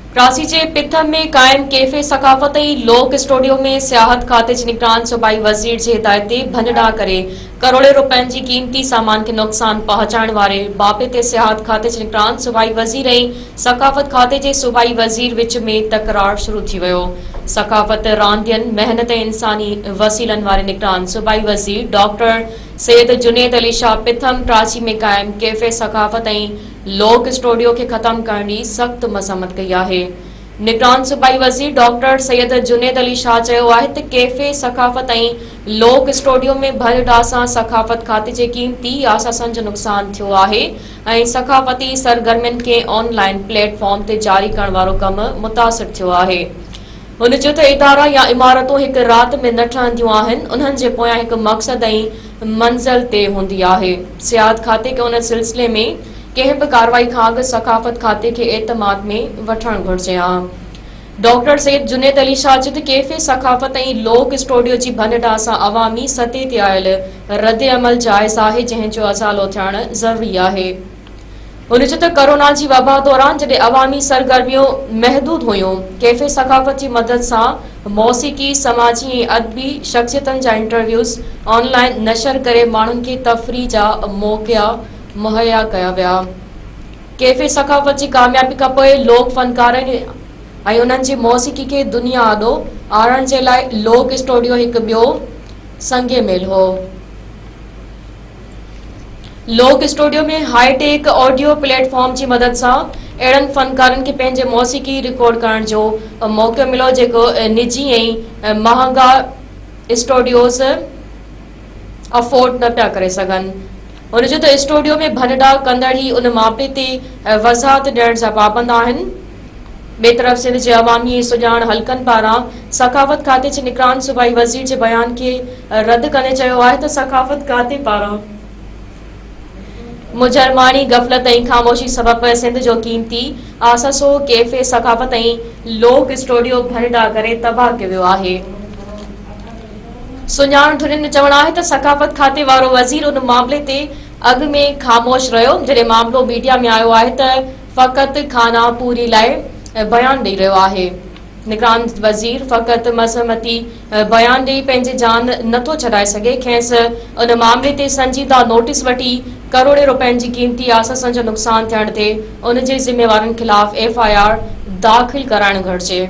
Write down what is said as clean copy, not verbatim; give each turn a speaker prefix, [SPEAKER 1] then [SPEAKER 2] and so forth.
[SPEAKER 1] कराची के पिथम में कायम कैफे सकाफती लोक स्टूडियो में सियाहत खाते निगरान सूबाई वजीर की हिदायत ते भंडा करे करोड़े रुपयन की कीमती सामान के नुकसान पहुंचाने वाले बाबत सियाहत खाते निगरान सूबाई वजीर ऐं सकाफत खाते के सूबाई वजीर विच में तकरार शुरू थी वियो। सकाफत रांदियन मेहनत इंसानी वसीलन वाले निगरान सूबाई वजीर डॉक्टर सैयद जुनेद अली शाह पिथम कराची में कायम कैफे सकाफत ऐं लोक स्टूडियो के खत्म करने की सख्त मजम्मत कई है। निगरान सूबाई वजीर डॉक्टर सैयद जुनेद अली शाह कैफे सकाफत ऐं लोक स्टूडियो में भरडा से सकाफत खाते के कीमती आसासन जो नुकसान थो है ऐं सकाफती सरगर्मियन के ऑनलाइन प्लेटफॉर्म ते जारी करण वारो कम मुतासिर थो है। हुन जो त इदारा या इमारतों एक रात में न ठहंदियूं आहिनि, उन्हनि जे पोयां हिकु मक़सद ऐं मंज़िल ते हूंदी आहे। सियाहत खाते के उन सिलसिले में कंहिं भी कार्रवाई खां अॻु सकाफत खाते के एतमाद में वठण घुर्जे हा। डॉक्टर सैयद जुनेद अली शाह चयो त कैफे सकाफत ऐं लोक स्टूडियो जी भनडा सां अवामी सतह ते आयल रद्द अमल जायज़ आहे, जंहिंजो अज़ालो थियण ज़रूरी आहे। उन जो त कोरोना की वबा दौरान जॾहिं अवामी सरगर्मियों महदूद हुयूं, कैफे सकाफत की मदद से मौसीकी समाजी ऐं अदबी शख्सियतन जा इंटरव्यूज़ ऑनलाइन नशर करे माण्हुनि खे तफरीह जा मौक़ा मुहैया कया विया। कैफे सकाफत की कामयाबी खां पोइ लोक फनकारनि ऐं उन्हनि जी मौसीकी के दुनिया आॾो आणण जे लाइ लोक स्टूडियो हिकु ॿियो संगे मेल हो। लोक स्टूडियो में हाईटेक ऑडियो प्लेटफॉर्म की मदद से अड़न फनकारन के पंहिंजे मौसीकी रिकॉर्ड करण जो मौक़ो मिलो जेको निजी ऐं महांगा स्टूडियोज़ अफोर्ड न पिया करे सघनि। उन जो त स्टूडियो में भनडा कंदड़ ही उन मामले ते वज़ाहत ॾियण जा पाबंद आहिनि। बे तरफ़ सिंध के अवामी सुजान हलकन पारा सकाफत खाते के निगरान सूबाई वजीर के बयान के रद्द कंदे चयो आहे त सकाफत खाते पारा मुजरमानी गफलत ऐं खामोशी सबब सिंध जो कीमती आससो कैफे सकाफत ऐं लोक स्टूडियो भरडा करे तबाह कयो वियो आहे। सुञाण धुरिन चवण आहे त सकाफत खाते वारो वजीर उन मामले ते अॻु में ख़ामोश रहियो, जॾहिं मामलो मीडिया में आयो आहे त फ़क़त खाना पूरी लाइ बयान ॾेई रहियो आहे। निगरान वजीर फ़क़त मज़म्मती बयान ॾेई पंहिंजी जान नथो छॾाए सघे, खेसि उन मामले ते संजीदा नोटिस वठी करोड़े रुपयन की कीमती आससन जो नुकसान थियण ते उन जे ज़िम्मेवारनि ख़िलाफ़ FIR दाख़िल कराइण घुर्जे।